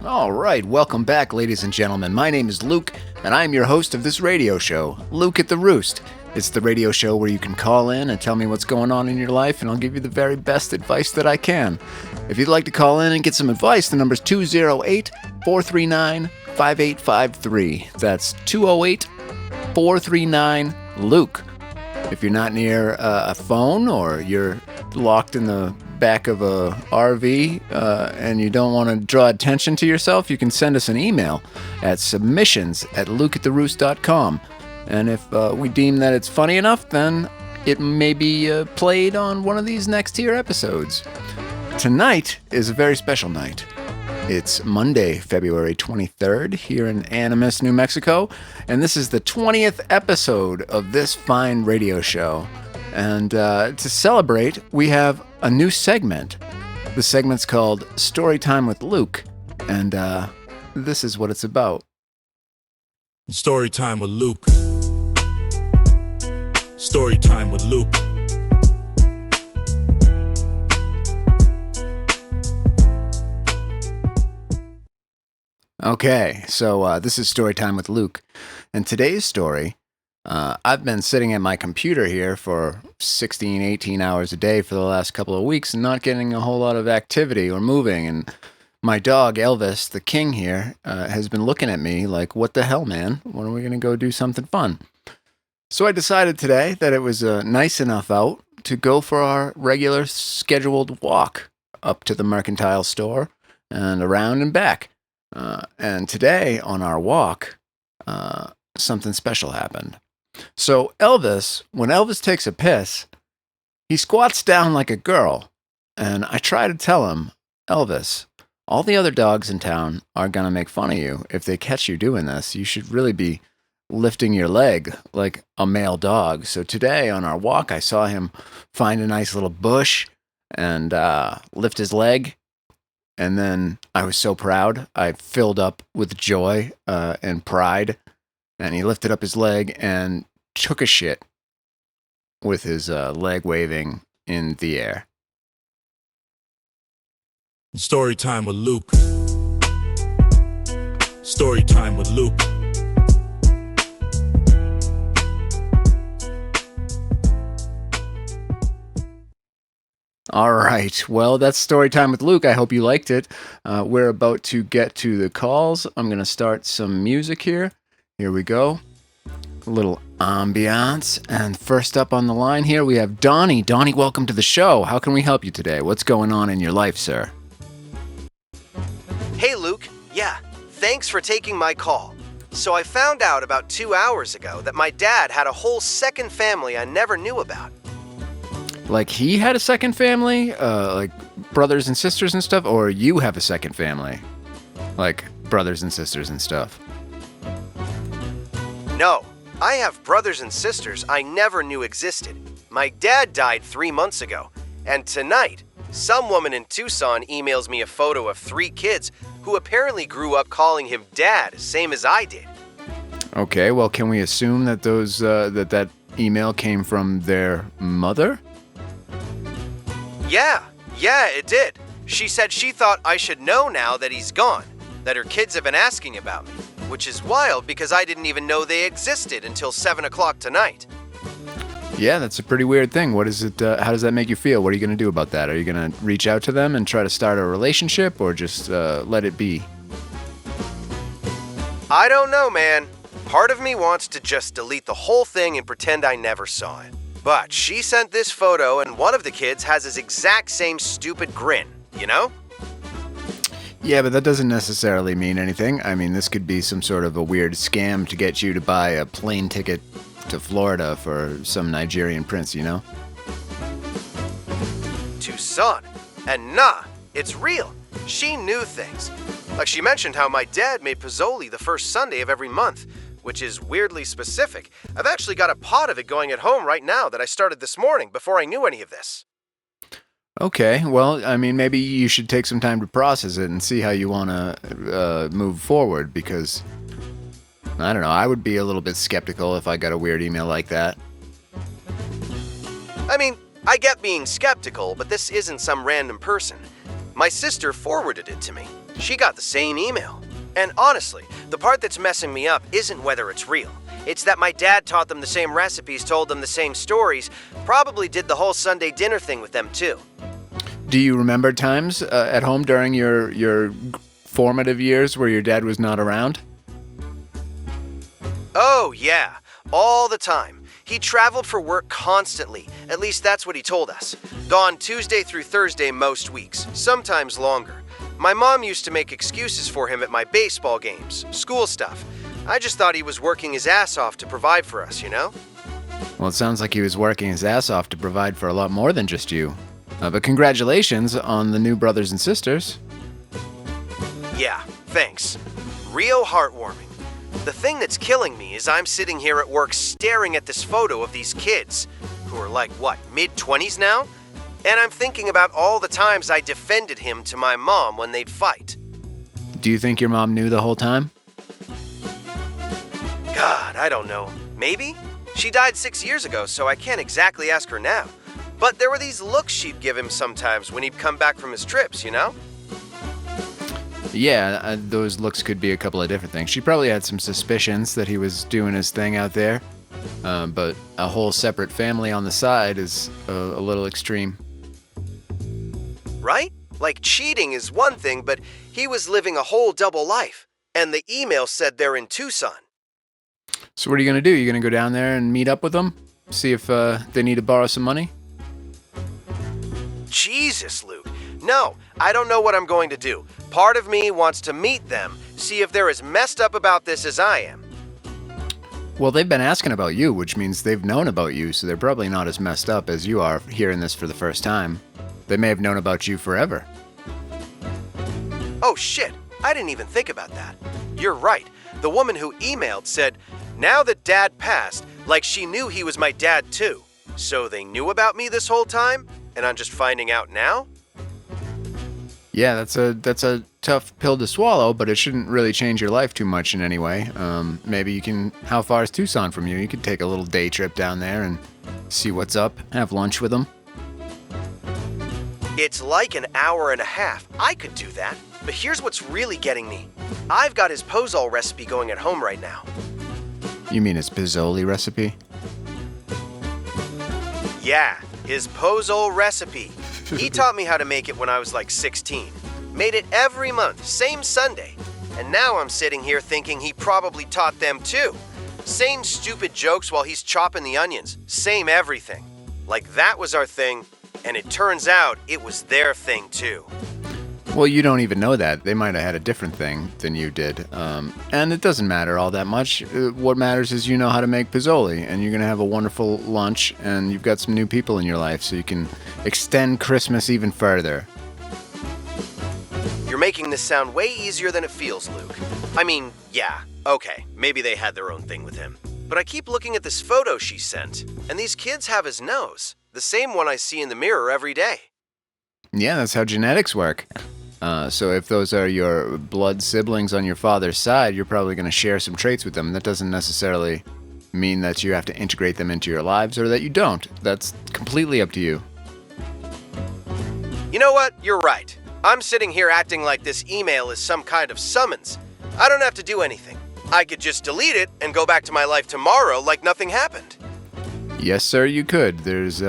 All right, welcome back, ladies and gentlemen. My name is Luke, and I'm your host of this radio show, Luke at the Roost. It's the radio show where you can call in and tell me what's going on in your life, and I'll give you the very best advice that I can. If you'd like to call in and get some advice, the number's 208-439-5853. That's 208-439-LUKE. If you're not near a phone or you're locked in the back of a RV and you don't want to draw attention to yourself, you can send us an email at submissions@lukeatheroost.com. And if we deem that it's funny enough, then it may be played on one of these next tier episodes. Tonight is a very special night. It's Monday, February 23rd, here in Animas, New Mexico, and this is the 20th episode of this fine radio show. And to celebrate, we have a new segment. The segment's called Storytime with Luke, and this is what it's about. Storytime with Luke. Storytime with Luke. Okay, so this is Storytime with Luke, and today's story, I've been sitting at my computer here for 16, 18 hours a day for the last couple of weeks and not getting a whole lot of activity or moving, and my dog, Elvis, the king here, has been looking at me like, what the hell, man? When are we going to go do something fun? So I decided today that it was nice enough out to go for our regular scheduled walk up to the mercantile store and around and back. And today on our walk, something special happened. So Elvis, when Elvis takes a piss, he squats down like a girl. And I try to tell him, Elvis, all the other dogs in town are going to make fun of you. If they catch you doing this, you should really be lifting your leg like a male dog. So today on our walk, I saw him find a nice little bush and lift his leg. And then I was so proud. I filled up with joy and pride. And he lifted up his leg and took a shit with his leg waving in the air. Storytime with Luke. Storytime with Luke. All right. Well, that's Storytime with Luke. I hope you liked it. We're about to get to the calls. I'm going to start some music here. Here we go. A little ambiance. And first up on the line here, we have Donnie. Donnie, welcome to the show. How can we help you today? What's going on in your life, sir? Hey, Luke. Yeah, thanks for taking my call. So I found out about 2 hours ago that my dad had a whole second family I never knew about. Like he had a second family? Like brothers and sisters and stuff? Or you have a second family? Like brothers and sisters and stuff? No, I have brothers and sisters I never knew existed. My dad died 3 months ago, and tonight, some woman in Tucson emails me a photo of 3 kids who apparently grew up calling him Dad, same as I did. Okay, well, can we assume that those that email came from their mother? Yeah, it did. She said she thought I should know now that he's gone, that her kids have been asking about me, which is wild because I didn't even know they existed until 7 o'clock tonight. Yeah, that's a pretty weird thing. What is it? How does that make you feel? What are you going to do about that? Are you going to reach out to them and try to start a relationship, or just let it be? I don't know, man. Part of me wants to just delete the whole thing and pretend I never saw it. But she sent this photo, and one of the kids has his exact same stupid grin, you know? Yeah, but that doesn't necessarily mean anything. I mean, this could be some sort of a weird scam to get you to buy a plane ticket to Florida for some Nigerian prince, you know? Tucson. And nah, it's real. She knew things. Like she mentioned how my dad made pozole the first Sunday of every month, which is weirdly specific. I've actually got a pot of it going at home right now that I started this morning before I knew any of this. Okay, well, I mean, maybe you should take some time to process it and see how you want to move forward, because, I don't know, I would be a little bit skeptical if I got a weird email like that. I mean, I get being skeptical, but this isn't some random person. My sister forwarded it to me. She got the same email. And honestly, the part that's messing me up isn't whether it's real. It's that my dad taught them the same recipes, told them the same stories, probably did the whole Sunday dinner thing with them too. Do you remember times at home during your formative years where your dad was not around? Oh, yeah, all the time. He traveled for work constantly, at least that's what he told us. Gone Tuesday through Thursday most weeks, sometimes longer. My mom used to make excuses for him at my baseball games, school stuff. I just thought he was working his ass off to provide for us, you know? Well, it sounds like he was working his ass off to provide for a lot more than just you. But congratulations on the new brothers and sisters. Yeah, thanks. Real heartwarming. The thing that's killing me is I'm sitting here at work staring at this photo of these kids, who are like, what, mid-20s now? And I'm thinking about all the times I defended him to my mom when they'd fight. Do you think your mom knew the whole time? God, I don't know. Maybe? She died 6 years ago, so I can't exactly ask her now. But there were these looks she'd give him sometimes when he'd come back from his trips, you know? Yeah, those looks could be a couple of different things. She probably had some suspicions that he was doing his thing out there, but a whole separate family on the side is a little extreme. Right? Like cheating is one thing, but he was living a whole double life. And the email said they're in Tucson. So what are you going to do? You going to go down there and meet up with them? See if they need to borrow some money? Jesus, Luke. No, I don't know what I'm going to do. Part of me wants to meet them, see if they're as messed up about this as I am. Well, they've been asking about you, which means they've known about you, so they're probably not as messed up as you are hearing this for the first time. They may have known about you forever. Oh shit, I didn't even think about that. You're right. The woman who emailed said, now that Dad passed, like she knew he was my dad too. So they knew about me this whole time, and I'm just finding out now? Yeah, that's a tough pill to swallow, but it shouldn't really change your life too much in any way. Maybe you can. How far is Tucson from you? You could take a little day trip down there and see what's up. Have lunch with them. It's like an hour and a half. I could do that. But here's what's really getting me. I've got his pozole recipe going at home right now. You mean his Pizzoli recipe? Yeah, his pozole recipe. He taught me how to make it when I was like 16. Made it every month, same Sunday. And now I'm sitting here thinking he probably taught them too. Same stupid jokes while he's chopping the onions. Same everything. Like that was our thing, and it turns out it was their thing too. Well, you don't even know that. They might have had a different thing than you did. And it doesn't matter all that much. What matters is you know how to make Pizzoli, and you're going to have a wonderful lunch, and you've got some new people in your life, so you can extend Christmas even further. You're making this sound way easier than it feels, Luke. I mean, yeah, okay, maybe they had their own thing with him. But I keep looking at this photo she sent, and these kids have his nose. The same one I see in the mirror every day. Yeah, that's how genetics work. So if those are your blood siblings on your father's side, you're probably going to share some traits with them. That doesn't necessarily mean that you have to integrate them into your lives or that you don't. That's completely up to you. You know what? You're right. I'm sitting here acting like this email is some kind of summons. I don't have to do anything. I could just delete it and go back to my life tomorrow like nothing happened. Yes, sir, you could. There's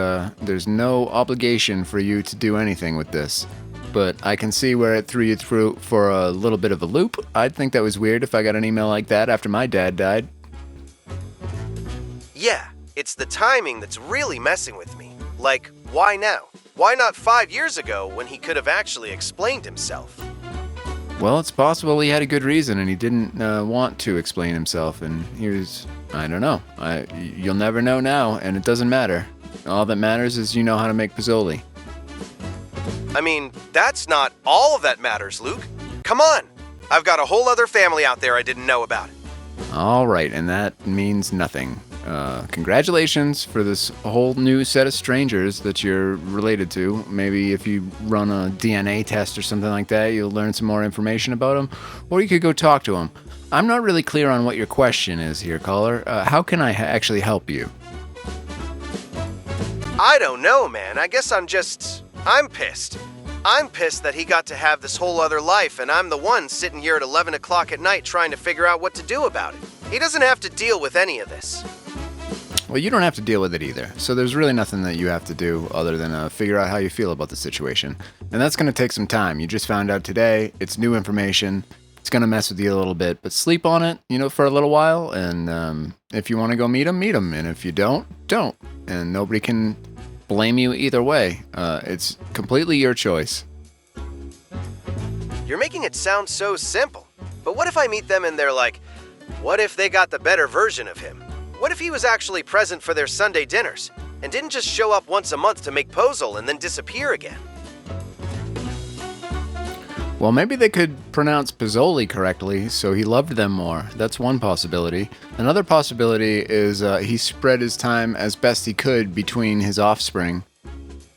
no obligation for you to do anything with this. But I can see where it threw you through for a little bit of a loop. I'd think that was weird if I got an email like that after my dad died. Yeah, it's the timing that's really messing with me. Like, why now? Why not 5 years ago when he could have actually explained himself? Well, it's possible he had a good reason and he didn't want to explain himself. And I don't know. You'll never know now, and it doesn't matter. All that matters is you know how to make Pizzoli. I mean, that's not all of that matters, Luke. Come on. I've got a whole other family out there I didn't know about. All right, and that means nothing. Congratulations for this whole new set of strangers that you're related to. Maybe if you run a DNA test or something like that, you'll learn some more information about them, or you could go talk to them. I'm not really clear on what your question is here, caller. How can I actually help you? I don't know, man. I guess I'm pissed. I'm pissed that he got to have this whole other life, and I'm the one sitting here at 11 o'clock at night trying to figure out what to do about it. He doesn't have to deal with any of this. Well, you don't have to deal with it either. So there's really nothing that you have to do other than figure out how you feel about the situation. And that's going to take some time. You just found out today. It's new information. It's going to mess with you a little bit. But sleep on it, for a little while. And if you want to go meet him, meet him. And if you don't. And nobody can blame you either way. It's completely your choice. You're making it sound so simple. But what if I meet them and they're like, what if they got the better version of him? What if he was actually present for their Sunday dinners and didn't just show up once a month to make posol and then disappear again? Well, maybe they could pronounce Pizzoli correctly, so he loved them more. That's one possibility. Another possibility is he spread his time as best he could between his offspring,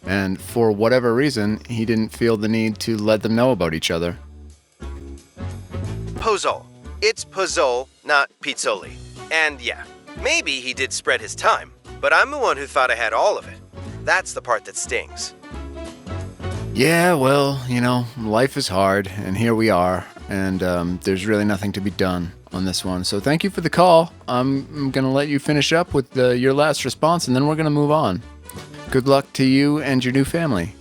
and for whatever reason, he didn't feel the need to let them know about each other. Posol. It's pozol, not pizzoli. And yeah, maybe he did spread his time, but I'm the one who thought I had all of it. That's the part that stings. Yeah, well, life is hard, and here we are, and there's really nothing to be done on this one. So thank you for the call. I'm going to let you finish up with your last response, and then we're going to move on. Good luck to you and your new family.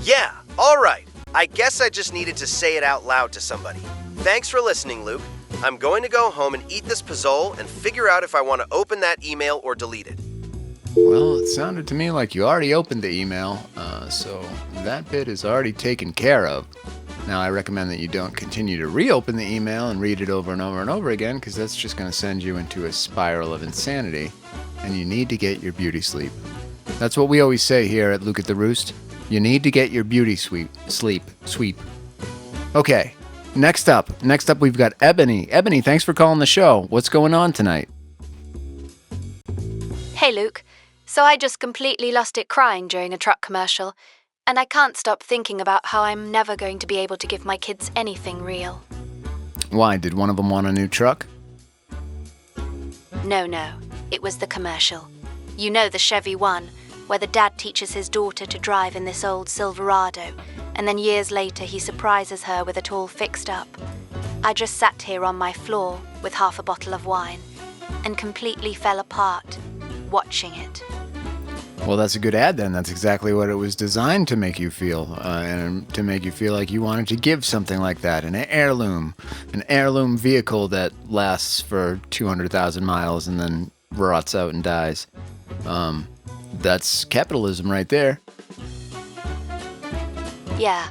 Yeah, all right. I guess I just needed to say it out loud to somebody. Thanks for listening, Luke. I'm going to go home and eat this pozole and figure out if I want to open that email or delete it. Well, it sounded to me like you already opened the email, so that bit is already taken care of. Now, I recommend that you don't continue to reopen the email and read it over and over and over again, because that's just going to send you into a spiral of insanity, and you need to get your beauty sleep. That's what we always say here at Luke at the Roost. You need to get your beauty sleep. Okay, next up we've got Ebony. Ebony, thanks for calling the show. What's going on tonight? Hey, Luke. So I just completely lost it crying during a truck commercial, and I can't stop thinking about how I'm never going to be able to give my kids anything real. Why, did one of them want a new truck? No, it was the commercial. You know, the Chevy one, where the dad teaches his daughter to drive in this old Silverado, and then years later he surprises her with it all fixed up. I just sat here on my floor with half a bottle of wine and completely fell apart, watching it. Well, that's a good ad then. That's exactly what it was designed to make you feel, and to make you feel like you wanted to give something like that, an heirloom vehicle that lasts for 200,000 miles and then rots out and dies. That's capitalism right there. Yeah,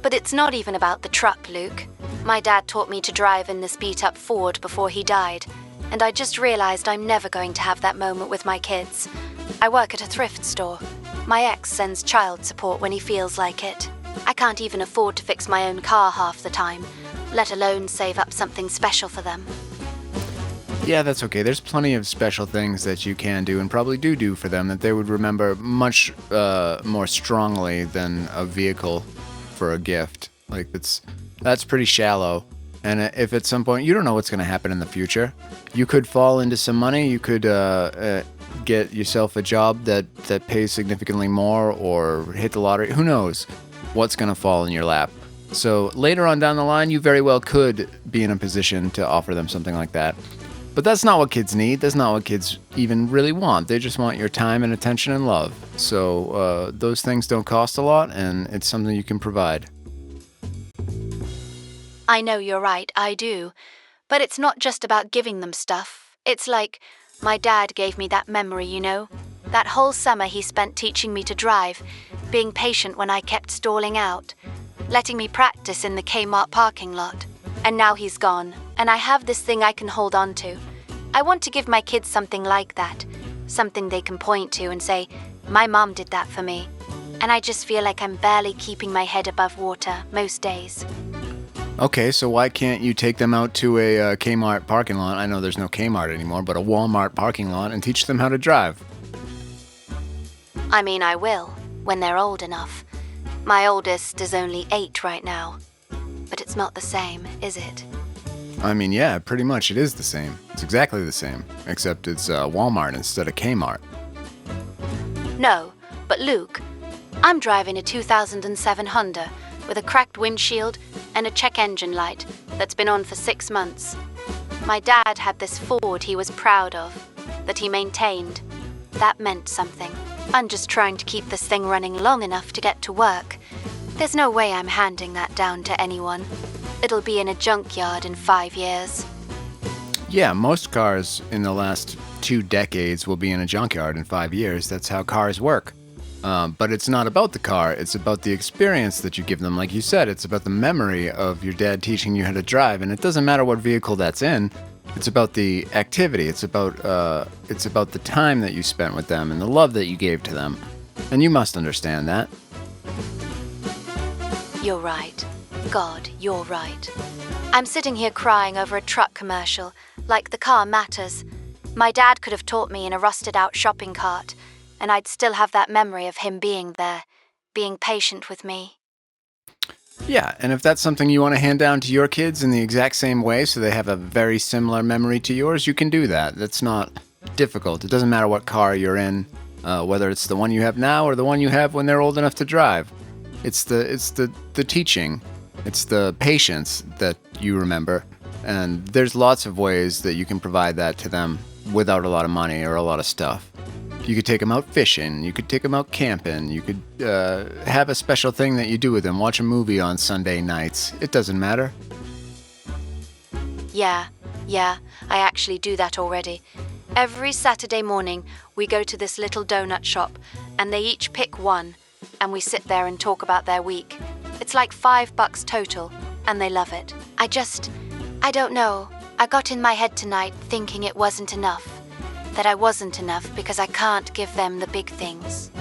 but it's not even about the truck, Luke. My dad taught me to drive in this beat-up Ford before he died, and I just realized I'm never going to have that moment with my kids. I work at a thrift store. My ex sends child support when he feels like it. I can't even afford to fix my own car half the time, let alone save up something special for them. Yeah, that's okay. There's plenty of special things that you can do and probably do for them that they would remember much more strongly than a vehicle for a gift. Like, that's pretty shallow. And if at some point you don't know what's going to happen in the future, you could fall into some money. You could get yourself a job that pays significantly more, or hit the lottery. Who knows what's going to fall in your lap? So later on down the line, you very well could be in a position to offer them something like that. But that's not what kids need. That's not what kids even really want. They just want your time and attention and love. So those things don't cost a lot, and it's something you can provide. I know you're right, I do. But it's not just about giving them stuff. It's like, my dad gave me that memory, you know? That whole summer he spent teaching me to drive, being patient when I kept stalling out, letting me practice in the Kmart parking lot. And now he's gone, and I have this thing I can hold on to. I want to give my kids something like that, something they can point to and say, my mom did that for me. And I just feel like I'm barely keeping my head above water most days. Okay, so why can't you take them out to a Kmart parking lot? I know there's no Kmart anymore, but a Walmart parking lot, and teach them how to drive? I mean, I will, when they're old enough. My oldest is only 8 right now. But it's not the same, is it? I mean, yeah, pretty much it is the same. It's exactly the same, except it's Walmart instead of Kmart. No, but Luke, I'm driving a 2007 Honda with a cracked windshield and a check engine light that's been on for 6 months. My dad had this Ford he was proud of, that he maintained. That meant something. I'm just trying to keep this thing running long enough to get to work. There's no way I'm handing that down to anyone. It'll be in a junkyard in 5 years. Yeah, most cars in the last 2 decades will be in a junkyard in 5 years. That's how cars work. But it's not about the car. It's about the experience that you give them. Like you said, it's about the memory of your dad teaching you how to drive. And it doesn't matter what vehicle that's in. It's about the activity. It's about the time that you spent with them and the love that you gave to them. And you must understand that. You're right. God, you're right. I'm sitting here crying over a truck commercial, like the car matters. My dad could have taught me in a rusted-out shopping cart, and I'd still have that memory of him being there, being patient with me. Yeah, and if that's something you want to hand down to your kids in the exact same way so they have a very similar memory to yours, you can do that. That's not difficult. It doesn't matter what car you're in, whether it's the one you have now or the one you have when they're old enough to drive. It's the teaching. It's the patience that you remember. And there's lots of ways that you can provide that to them without a lot of money or a lot of stuff. You could take them out fishing. You could take them out camping. You could have a special thing that you do with them. Watch a movie on Sunday nights. It doesn't matter. Yeah, I actually do that already. Every Saturday morning, we go to this little donut shop, and they each pick one, and we sit there and talk about their week. It's like $5 total, and they love it. I don't know. I got in my head tonight thinking it wasn't enough. That I wasn't enough because I can't give them the big things.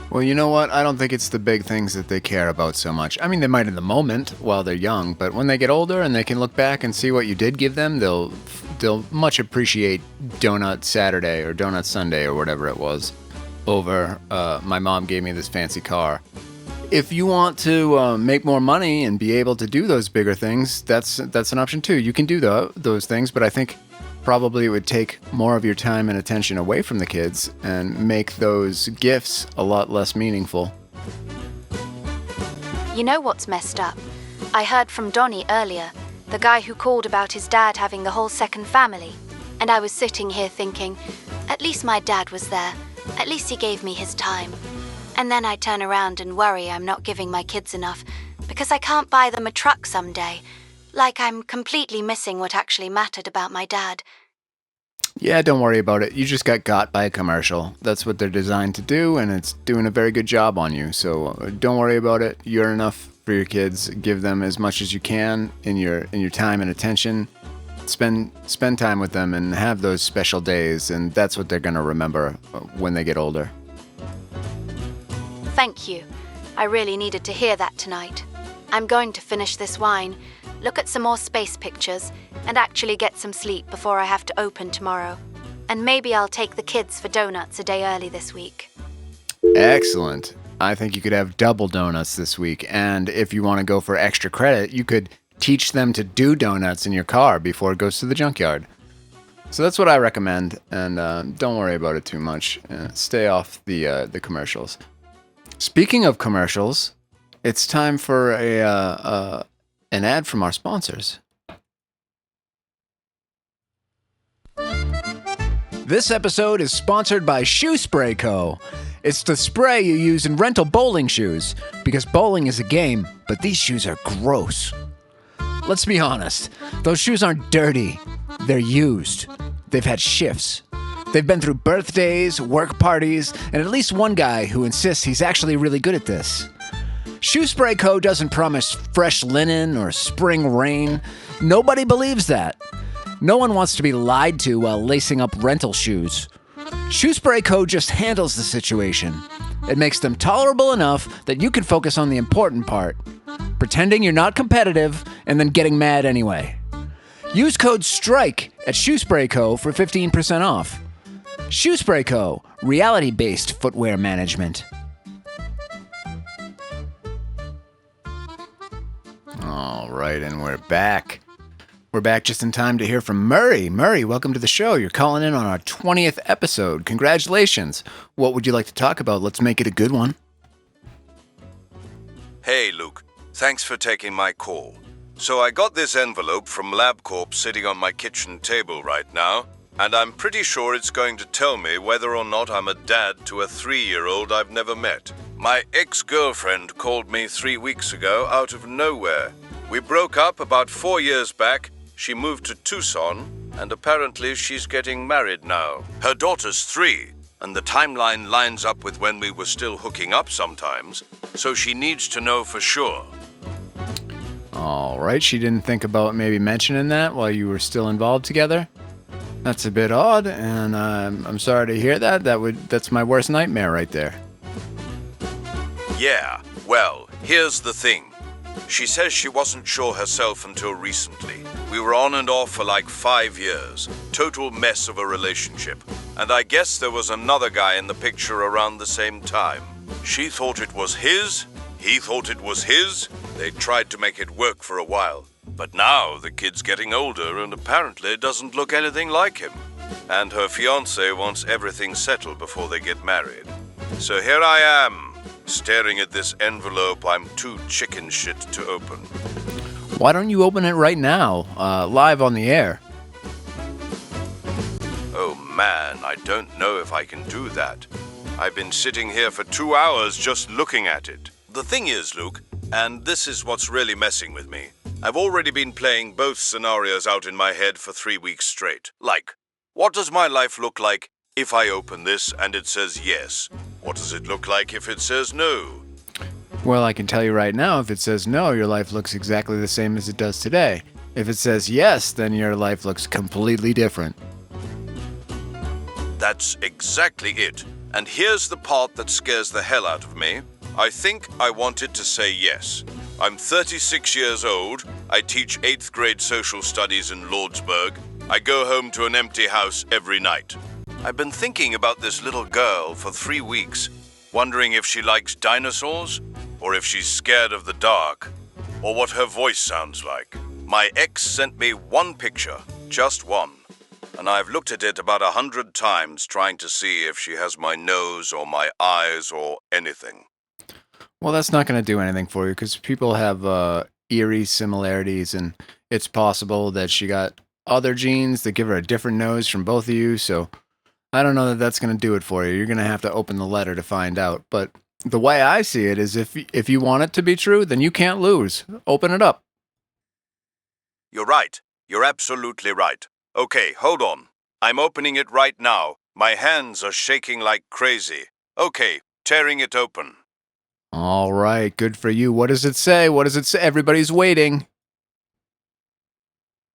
Well, you know what? I don't think it's the big things that they care about so much. I mean, they might in the moment while they're young, but when they get older and they can look back and see what you did give them, they'll much appreciate Donut Saturday or Donut Sunday or whatever it was over my mom gave me this fancy car. If you want to make more money and be able to do those bigger things, that's an option too. You can do those things, but I think probably it would take more of your time and attention away from the kids and make those gifts a lot less meaningful. You know what's messed up? I heard from Donnie earlier, the guy who called about his dad having the whole second family. And I was sitting here thinking, at least my dad was there. At least he gave me his time. And then I turn around and worry I'm not giving my kids enough because I can't buy them a truck someday. Like I'm completely missing what actually mattered about my dad. Yeah, don't worry about it. You just got by a commercial. That's what they're designed to do, and it's doing a very good job on you. So don't worry about it. You're enough for your kids. Give them as much as you can in your time and attention. Spend time with them and have those special days, and that's what they're going to remember when they get older. Thank you. I really needed to hear that tonight. I'm going to finish this wine, look at some more space pictures, and actually get some sleep before I have to open tomorrow. And maybe I'll take the kids for donuts a day early this week. Excellent. I think you could have double donuts this week. And if you want to go for extra credit, you could teach them to do donuts in your car before it goes to the junkyard. So that's what I recommend. And don't worry about it too much. Stay off the commercials. Speaking of commercials, it's time for an ad from our sponsors. This episode is sponsored by Shoe Spray Co. It's the spray you use in rental bowling shoes, because bowling is a game, but these shoes are gross. Let's be honest, those shoes aren't dirty. They're used. They've had shifts. They've been through birthdays, work parties, and at least one guy who insists he's actually really good at this. Shoe Spray Co. doesn't promise fresh linen or spring rain. Nobody believes that. No one wants to be lied to while lacing up rental shoes. Shoe Spray Co. just handles the situation. It makes them tolerable enough that you can focus on the important part, pretending you're not competitive and then getting mad anyway. Use code STRIKE at Shoe Spray Co. for 15% off. Shoe Spray Co., reality-based footwear management. All right, and we're back. We're back just in time to hear from Murray. Murray, welcome to the show. You're calling in on our 20th episode. Congratulations. What would you like to talk about? Let's make it a good one. Hey, Luke. Thanks for taking my call. So I got this envelope from LabCorp sitting on my kitchen table right now, and I'm pretty sure it's going to tell me whether or not I'm a dad to a 3-year-old I've never met. My ex-girlfriend called me 3 weeks ago out of nowhere. We broke up about 4 years back. She moved to Tucson, and apparently she's getting married now. Her daughter's 3, and the timeline lines up with when we were still hooking up sometimes, so she needs to know for sure. All right, she didn't think about maybe mentioning that while you were still involved together? That's a bit odd, and I'm sorry to hear that. That's my worst nightmare right there. Yeah, well, here's the thing. She says she wasn't sure herself until recently. We were on and off for like 5 years. Total mess of a relationship. And I guess there was another guy in the picture around the same time. She thought it was his. He thought it was his. They tried to make it work for a while. But now the kid's getting older and apparently doesn't look anything like him. And her fiancé wants everything settled before they get married. So here I am, staring at this envelope I'm too chicken shit to open. Why don't you open it right now, live on the air? Oh man, I don't know if I can do that. I've been sitting here for 2 hours just looking at it. The thing is, Luke, and this is what's really messing with me, I've already been playing both scenarios out in my head for 3 weeks straight. Like, what does my life look like if I open this and it says yes? What does it look like if it says no? Well, I can tell you right now, if it says no, your life looks exactly the same as it does today. If it says yes, then your life looks completely different. That's exactly it. And here's the part that scares the hell out of me. I think I wanted to say yes. I'm 36 years old. I teach 8th grade social studies in Lordsburg. I go home to an empty house every night. I've been thinking about this little girl for 3 weeks, wondering if she likes dinosaurs, or if she's scared of the dark, or what her voice sounds like. My ex sent me one picture, just one, and I've looked at it about 100 times trying to see if she has my nose or my eyes or anything. Well, that's not going to do anything for you because people have eerie similarities, and it's possible that she got other genes that give her a different nose from both of you, so I don't know that that's going to do it for you. You're going to have to open the letter to find out, but the way I see it is if you want it to be true, then you can't lose. Open it up. You're right. You're absolutely right. Okay, hold on. I'm opening it right now. My hands are shaking like crazy. Okay, tearing it open. All right, good for you. What does it say? What does it say? Everybody's waiting.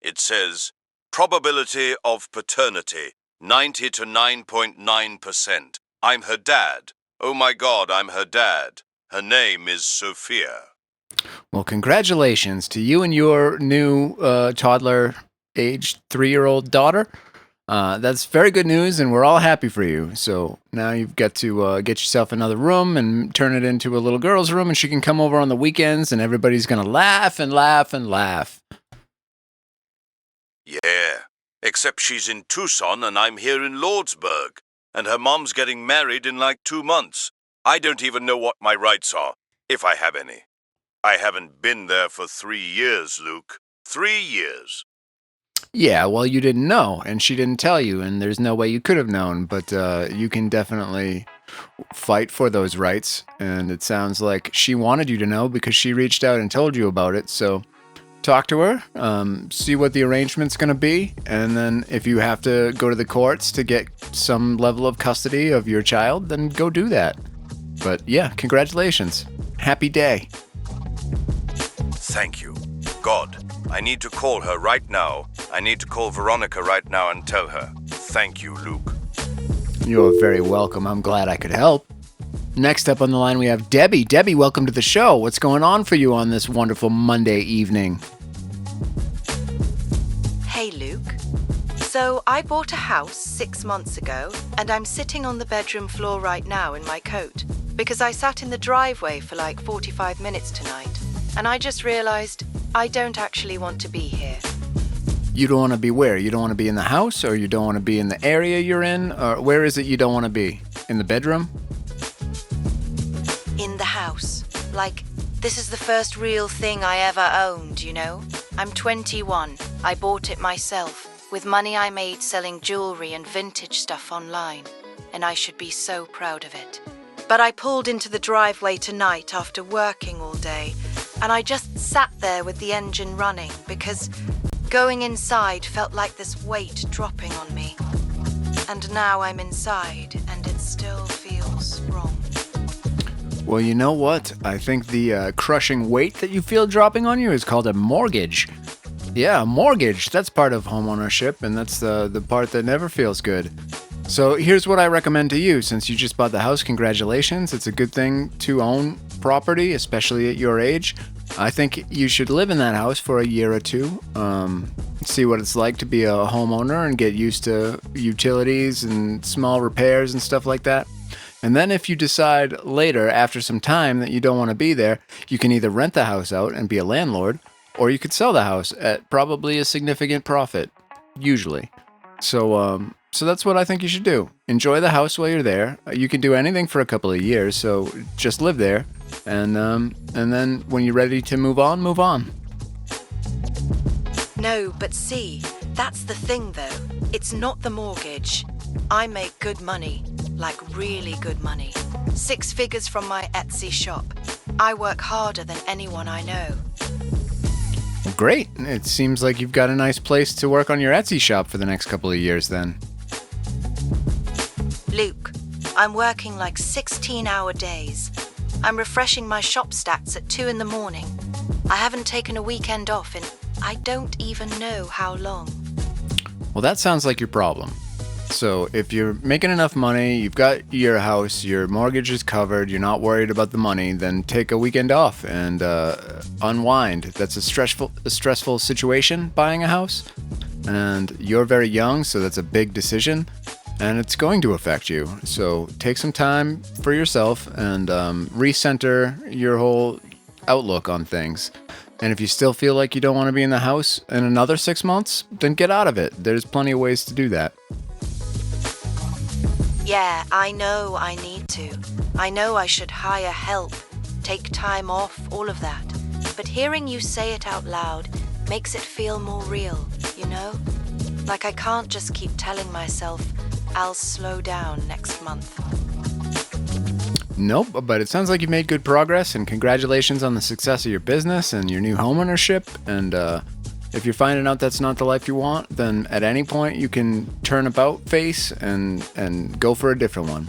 It says, probability of paternity, 90 to 9.9%. I'm her dad. Oh my God, I'm her dad. Her name is Sophia. Well, congratulations to you and your new toddler-aged 3-year-old daughter. That's very good news, and we're all happy for you. So now you've got to get yourself another room and turn it into a little girl's room, and she can come over on the weekends, and everybody's going to laugh and laugh and laugh. Yeah, except she's in Tucson and I'm here in Lordsburg, and her mom's getting married in like 2 months. I don't even know what my rights are, if I have any. I haven't been there for 3 years, Luke. 3 years. Yeah, well, you didn't know, and she didn't tell you, and there's no way you could have known, but you can definitely fight for those rights, and it sounds like she wanted you to know because she reached out and told you about it, so talk to her, see what the arrangement's going to be, and then if you have to go to the courts to get some level of custody of your child, then go do that. But yeah, congratulations. Happy day. Thank you. God, I need to call her right now. I need to call Veronica right now and tell her. Thank you, Luke. You're very welcome. I'm glad I could help. Next up on the line, we have Debbie. Debbie, welcome to the show. What's going on for you on this wonderful Monday evening? Hey, Luke. So I bought a house 6 months ago, and I'm sitting on the bedroom floor right now in my coat because I sat in the driveway for like 45 minutes tonight, and I just realized I don't actually want to be here. You don't want to be where? You don't want to be in the house, or you don't want to be in the area you're in? Or where is it you don't want to be? In the bedroom? In the house. Like, This is the first real thing I ever owned, you know? I'm 21. I bought it myself, with money I made selling jewelry and vintage stuff online, and I should be so proud of it. But I pulled into the driveway tonight after working all day, and I just sat there with the engine running because going inside felt like this weight dropping on me. And now I'm inside, and it still feels wrong. Well, you know what? I think the crushing weight that you feel dropping on you is called a mortgage. Yeah, a mortgage. That's part of homeownership, and that's the part that never feels good. So here's what I recommend to you. Since you just bought the house, congratulations. It's a good thing to own property, especially at your age. I think you should live in that house for a year or two. See what it's like to be a homeowner and get used to utilities and small repairs and stuff like that. And then if you decide later, after some time, that you don't want to be there, you can either rent the house out and be a landlord, or you could sell the house at probably a significant profit, usually. So that's what I think you should do. Enjoy the house while you're there. You can do anything for a couple of years, so just live there, and then when you're ready to move on, move on. No, but see, that's the thing though. It's not the mortgage. I make good money, like really good money. 6 figures from my Etsy shop. I work harder than anyone I know. Well, great. It seems like you've got a nice place to work on your Etsy shop for the next couple of years then. Luke, I'm working like 16-hour days. I'm refreshing my shop stats at 2 in the morning. I haven't taken a weekend off in I don't even know how long. Well, that sounds like your problem. So if you're making enough money, you've got your house, your mortgage is covered, you're not worried about the money, then take a weekend off and unwind. That's a stressful situation, buying a house. And you're very young, so that's a big decision. And it's going to affect you. So take some time for yourself and recenter your whole outlook on things. And if you still feel like you don't want to be in the house in another 6 months, then get out of it. There's plenty of ways to do that. Yeah, I know I need to. I know I should hire help, take time off, all of that. But hearing you say it out loud makes it feel more real, you know? Like I can't just keep telling myself I'll slow down next month. Nope, but it sounds like you've made good progress, and congratulations on the success of your business and your new homeownership. And if you're finding out that's not the life you want, then at any point you can turn about face and go for a different one.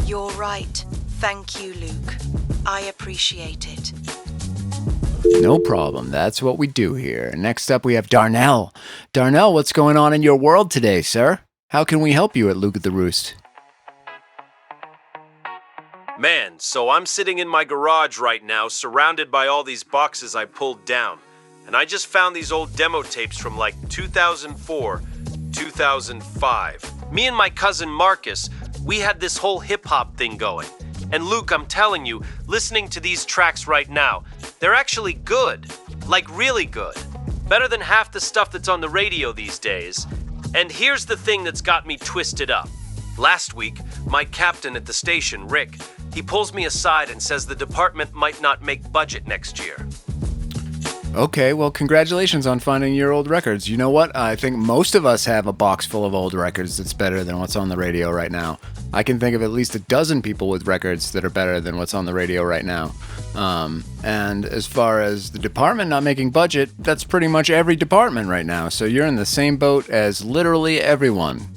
You're right. Thank you, Luke. I appreciate it. No problem. That's what we do here. Next up, we have Darnell. Darnell, what's going on in your world today, sir? How can we help you at Luke at the Roost? Man, so I'm sitting in my garage right now, surrounded by all these boxes I pulled down. And I just found these old demo tapes from like 2004, 2005. Me and my cousin Marcus, we had this whole hip-hop thing going. And Luke, I'm telling you, listening to these tracks right now, they're actually good. Like really good. Better than half the stuff that's on the radio these days. And here's the thing that's got me twisted up. Last week, my captain at the station, Rick, he pulls me aside and says the department might not make budget next year. Okay, well, congratulations on finding your old records. You know what? I think most of us have a box full of old records that's better than what's on the radio right now. I can think of at least a dozen people with records that are better than what's on the radio right now. And as far as the department not making budget, that's pretty much every department right now. So you're in the same boat as literally everyone.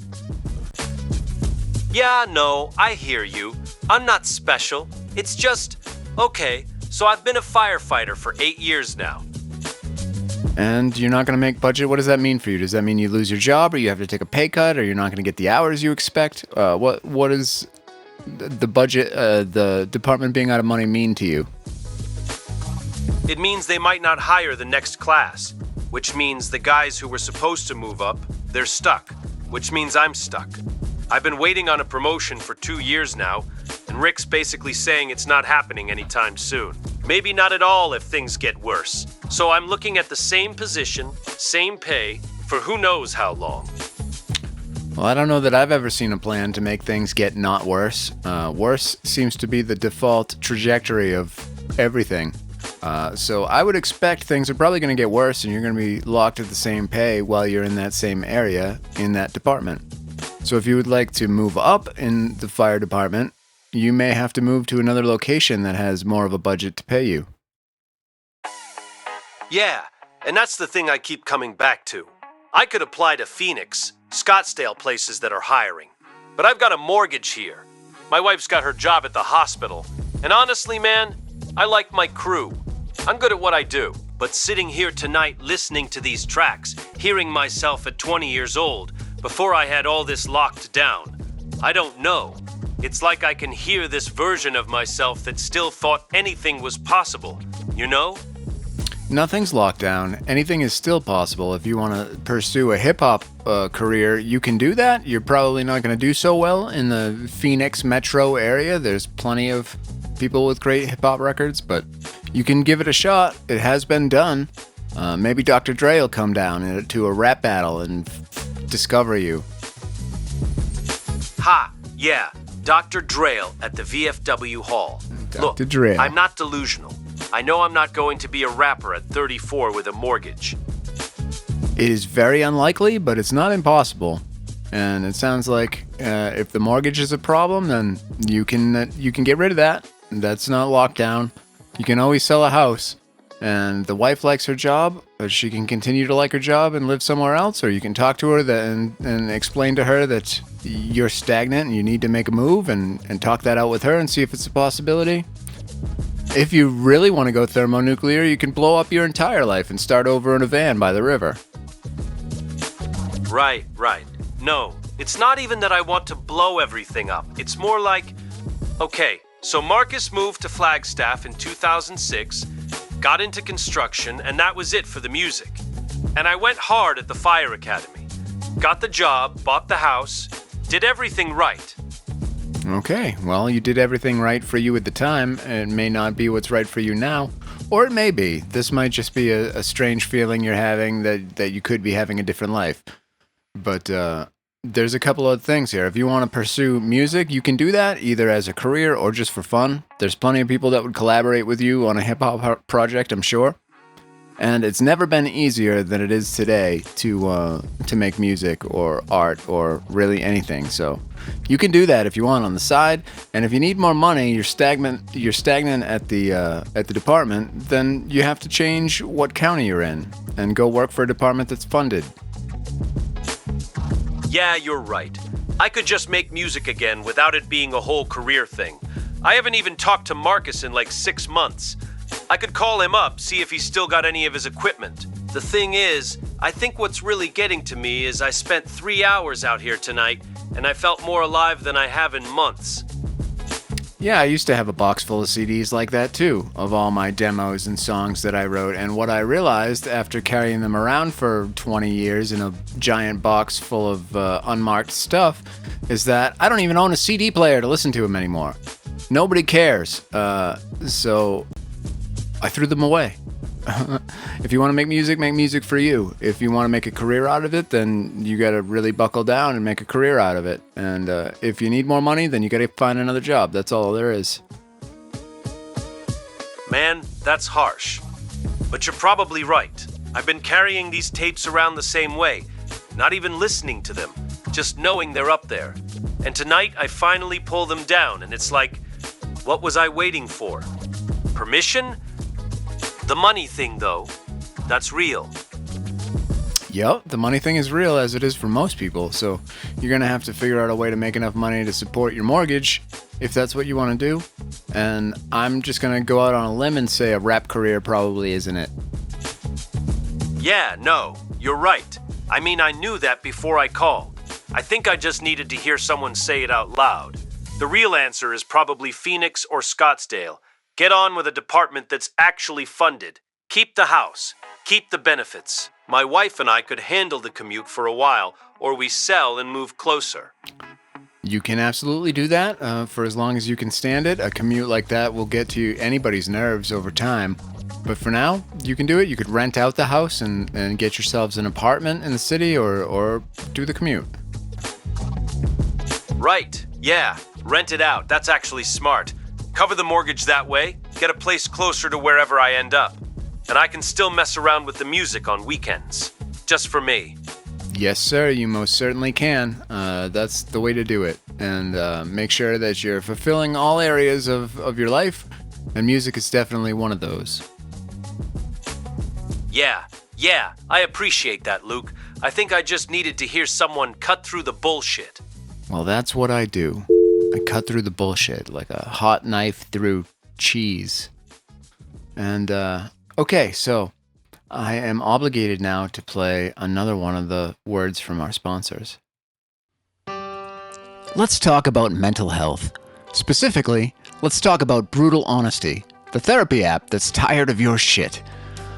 Yeah, no, I hear you. I'm not special. It's just, okay, so I've been a firefighter for 8 years now. And you're not going to make budget? What does that mean for you? Does that mean you lose your job, or you have to take a pay cut, or you're not going to get the hours you expect? What is the budget, the department being out of money mean to you? It means they might not hire the next class, which means the guys who were supposed to move up, they're stuck, which means I'm stuck. I've been waiting on a promotion for 2 years now, and Rick's basically saying it's not happening anytime soon. Maybe not at all if things get worse. So I'm looking at the same position, same pay, for who knows how long. Well, I don't know that I've ever seen a plan to make things get not worse. Worse seems to be the default trajectory of everything. So I would expect things are probably going to get worse and you're going to be locked at the same pay while you're in that same area in that department. So if you would like to move up in the fire department, you may have to move to another location that has more of a budget to pay you. Yeah, and that's the thing I keep coming back to. I could apply to Phoenix, Scottsdale, places that are hiring. But I've got a mortgage here. My wife's got her job at the hospital. And honestly, man, I like my crew. I'm good at what I do. But sitting here tonight listening to these tracks, hearing myself at 20 years old, before I had all this locked down, I don't know. It's like I can hear this version of myself that still thought anything was possible, you know? Nothing's locked down. Anything is still possible. If you want to pursue a hip-hop career, you can do that. You're probably not going to do so well in the Phoenix metro area. There's plenty of people with great hip-hop records, but you can give it a shot. It has been done. Maybe Dr. Dre will come down to a rap battle and discover you. Ha! Yeah, Dr. Dre at the VFW Hall. Dr. Look, Dre. I'm not delusional. I know I'm not going to be a rapper at 34 with a mortgage. It is very unlikely, but it's not impossible. And it sounds like if the mortgage is a problem, then you can get rid of that. That's not locked down. You can always sell a house. And the wife likes her job, but she can continue to like her job and live somewhere else. Or you can talk to her and explain to her that you're stagnant and you need to make a move and talk that out with her and see if it's a possibility. If you really want to go thermonuclear, you can blow up your entire life and start over in a van by the river. Right. No, it's not even that I want to blow everything up. It's more like, okay, so Marcus moved to Flagstaff in 2006, got into construction, and that was it for the music. And I went hard at the fire academy. Got the job, bought the house, did everything right. Okay, well, you did everything right for you at the time. It may not be what's right for you now, or it may be. This might just be a strange feeling you're having that you could be having a different life. But there's a couple of things here. If you want to pursue music, you can do that either as a career or just for fun. There's plenty of people that would collaborate with you on a hip-hop project, I'm sure. And it's never been easier than it is today to make music or art or really anything. So you can do that if you want on the side. And if you need more money, you're stagnant at the department, then you have to change what county you're in and go work for a department that's funded. Yeah, you're right. I could just make music again without it being a whole career thing. I haven't even talked to Marcus in like 6 months. I could call him up, see if he's still got any of his equipment. The thing is, I think what's really getting to me is I spent 3 hours out here tonight, and I felt more alive than I have in months. Yeah, I used to have a box full of CDs like that too, of all my demos and songs that I wrote. And what I realized after carrying them around for 20 years in a giant box full of unmarked stuff is that I don't even own a CD player to listen to them anymore. Nobody cares. So I threw them away. If you want to make music for you. If you want to make a career out of it, then you got to really buckle down and make a career out of it. And if you need more money, then you got to find another job. That's all there is. Man, that's harsh. But you're probably right. I've been carrying these tapes around the same way, not even listening to them, just knowing they're up there. And tonight I finally pull them down, and it's like, what was I waiting for? Permission? The money thing, though, that's real. Yep, the money thing is real, as it is for most people. So you're going to have to figure out a way to make enough money to support your mortgage, if that's what you want to do. And I'm just going to go out on a limb and say a rap career probably isn't it. Yeah, no, you're right. I mean, I knew that before I called. I think I just needed to hear someone say it out loud. The real answer is probably Phoenix or Scottsdale. Get on with a department that's actually funded. Keep the house. Keep the benefits. My wife and I could handle the commute for a while, or we sell and move closer. You can absolutely do that for as long as you can stand it. A commute like that will get to anybody's nerves over time. But for now, you can do it. You could rent out the house and get yourselves an apartment in the city or do the commute. Right, yeah. Rent it out. That's actually smart. Cover the mortgage that way, get a place closer to wherever I end up. And I can still mess around with the music on weekends. Just for me. Yes, sir, you most certainly can. That's the way to do it. And make sure that you're fulfilling all areas of your life, and music is definitely one of those. Yeah, I appreciate that, Luke. I think I just needed to hear someone cut through the bullshit. Well, that's what I do. I cut through the bullshit like a hot knife through cheese. And, okay, so I am obligated now to play another one of the words from our sponsors. Let's talk about mental health. Specifically, let's talk about Brutal Honesty, the therapy app that's tired of your shit.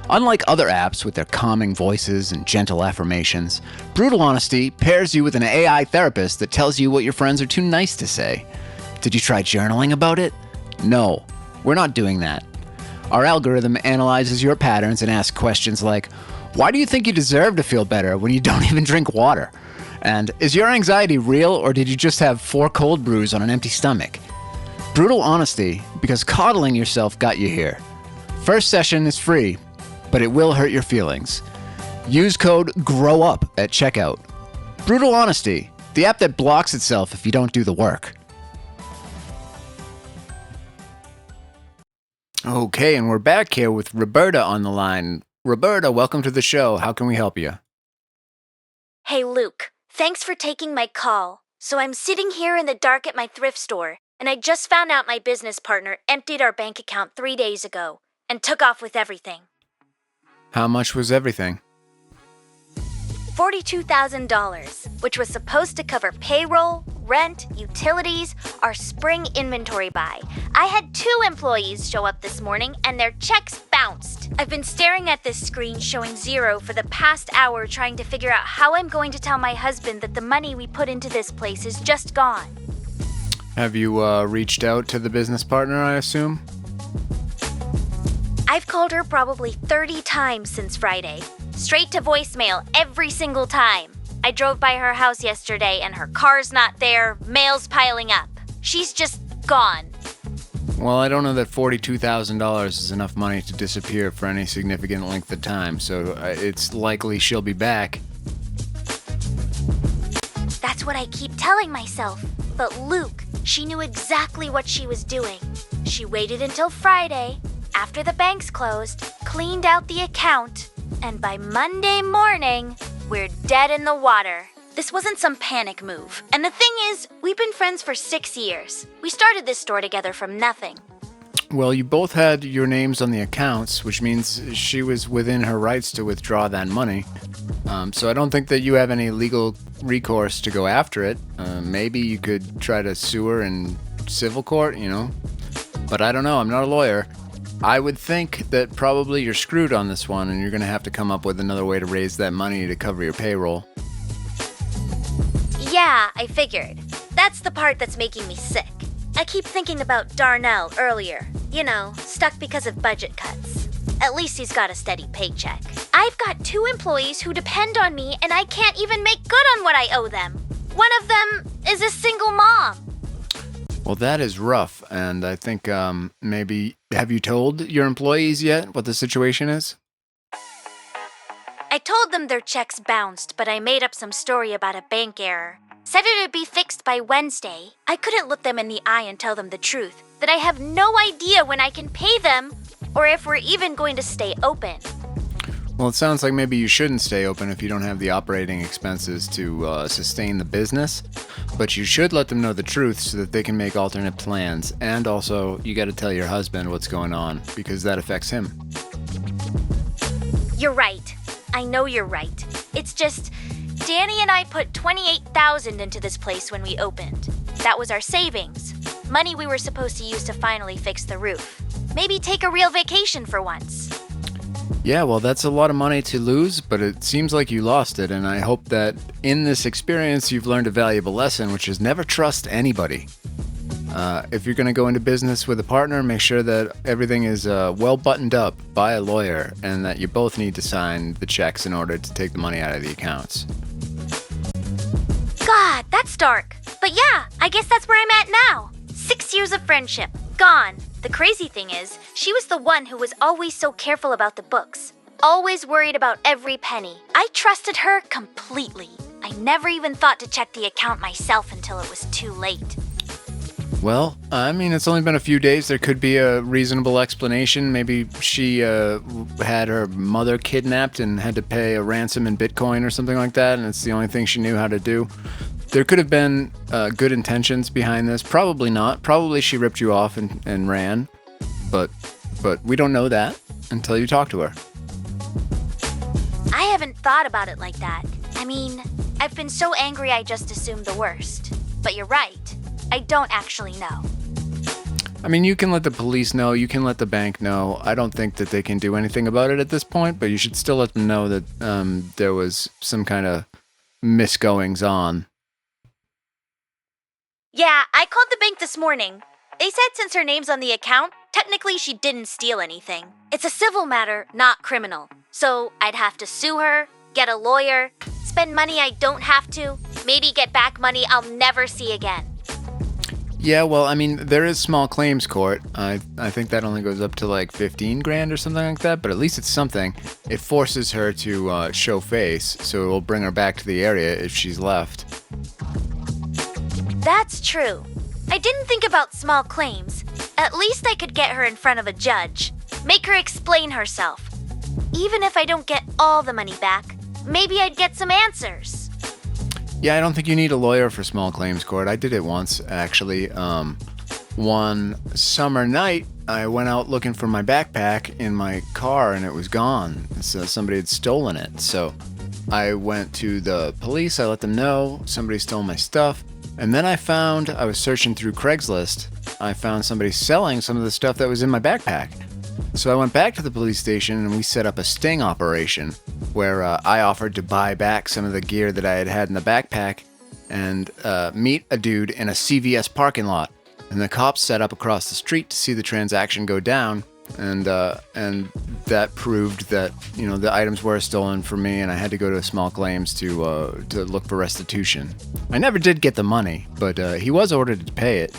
Unlike other apps with their calming voices and gentle affirmations, Brutal Honesty pairs you with an AI therapist that tells you what your friends are too nice to say. Did you try journaling about it? No, we're not doing that. Our algorithm analyzes your patterns and asks questions like, why do you think you deserve to feel better when you don't even drink water? And is your anxiety real, or did you just have 4 cold brews on an empty stomach? Brutal Honesty, because coddling yourself got you here. First session is free, but it will hurt your feelings. Use code GROWUP at checkout. Brutal Honesty, the app that blocks itself if you don't do the work. Okay, and we're back here with Roberta on the line. Roberta, welcome to the show. How can we help you? Hey, Luke. Thanks for taking my call. So I'm sitting here in the dark at my thrift store, and I just found out my business partner emptied our bank account 3 days ago and took off with everything. How much was everything? $42,000, which was supposed to cover payroll, rent, utilities, our spring inventory buy. I had 2 employees show up this morning and their checks bounced. I've been staring at this screen showing 0 for the past hour trying to figure out how I'm going to tell my husband that the money we put into this place is just gone. Have you reached out to the business partner, I assume? I've called her probably 30 times since Friday. Straight to voicemail every single time. I drove by her house yesterday and her car's not there, mail's piling up. She's just gone. Well, I don't know that $42,000 is enough money to disappear for any significant length of time, so it's likely she'll be back. That's what I keep telling myself. But Luke, she knew exactly what she was doing. She waited until Friday, after the banks closed, cleaned out the account, and by Monday morning, we're dead in the water. This wasn't some panic move. And the thing is, we've been friends for 6 years. We started this store together from nothing. Well, you both had your names on the accounts, which means she was within her rights to withdraw that money. So I don't think that you have any legal recourse to go after it. Maybe you could try to sue her in civil court, But I don't know. I'm not a lawyer. I would think that probably you're screwed on this one, and you're going to have to come up with another way to raise that money to cover your payroll. Yeah, I figured. That's the part that's making me sick. I keep thinking about Darnell earlier. Stuck because of budget cuts. At least he's got a steady paycheck. I've got 2 employees who depend on me, and I can't even make good on what I owe them. One of them is a single mom. Well, that is rough, and I think maybe... Have you told your employees yet what the situation is? I told them their checks bounced, but I made up some story about a bank error. Said it'd be fixed by Wednesday. I couldn't look them in the eye and tell them the truth, that I have no idea when I can pay them, or if we're even going to stay open. Well, it sounds like maybe you shouldn't stay open if you don't have the operating expenses to sustain the business. But you should let them know the truth so that they can make alternate plans. And also, you got to tell your husband what's going on, because that affects him. You're right. I know you're right. It's just, Danny and I put $28,000 into this place when we opened. That was our savings. Money we were supposed to use to finally fix the roof. Maybe take a real vacation for once. Yeah, well, that's a lot of money to lose, but it seems like you lost it, and I hope that in this experience you've learned a valuable lesson, which is never trust anybody. If you're going to go into business with a partner, make sure that everything is well buttoned up by a lawyer, and that you both need to sign the checks in order to take the money out of the accounts. God, that's dark. But yeah, I guess that's where I'm at now. 6 years of friendship. Gone. The crazy thing is, she was the one who was always so careful about the books. Always worried about every penny. I trusted her completely. I never even thought to check the account myself until it was too late. Well, I mean, it's only been a few days. There could be a reasonable explanation. Maybe she had her mother kidnapped and had to pay a ransom in Bitcoin or something like that, and it's the only thing she knew how to do. There could have been good intentions behind this. Probably not. Probably she ripped you off and ran. But we don't know that until you talk to her. I haven't thought about it like that. I mean, I've been so angry I just assumed the worst. But you're right. I don't actually know. I mean, you can let the police know. You can let the bank know. I don't think that they can do anything about it at this point, but you should still let them know that there was some kind of misgoings on. Yeah, I called the bank this morning. They said since her name's on the account, technically she didn't steal anything. It's a civil matter, not criminal. So I'd have to sue her, get a lawyer, spend money I don't have to, maybe get back money I'll never see again. Yeah, well, I mean, there is small claims court. I think that only goes up to like 15 grand or something like that, but at least it's something. It forces her to show face, so it will bring her back to the area if she's left. That's true. I didn't think about small claims. At least I could get her in front of a judge. Make her explain herself. Even if I don't get all the money back, maybe I'd get some answers. Yeah, I don't think you need a lawyer for small claims court. I did it once, actually. One summer night, I went out looking for my backpack in my car, and it was gone. So somebody had stolen it. So I went to the police. I let them know somebody stole my stuff. And then I was searching through Craigslist. I found somebody selling some of the stuff that was in my backpack. So I went back to the police station and we set up a sting operation where I offered to buy back some of the gear that I had in the backpack and meet a dude in a CVS parking lot. And the cops set up across the street to see the transaction go down, and that proved that the items were stolen from me, and I had to go to small claims to look for restitution. I never did get the money, but he was ordered to pay it.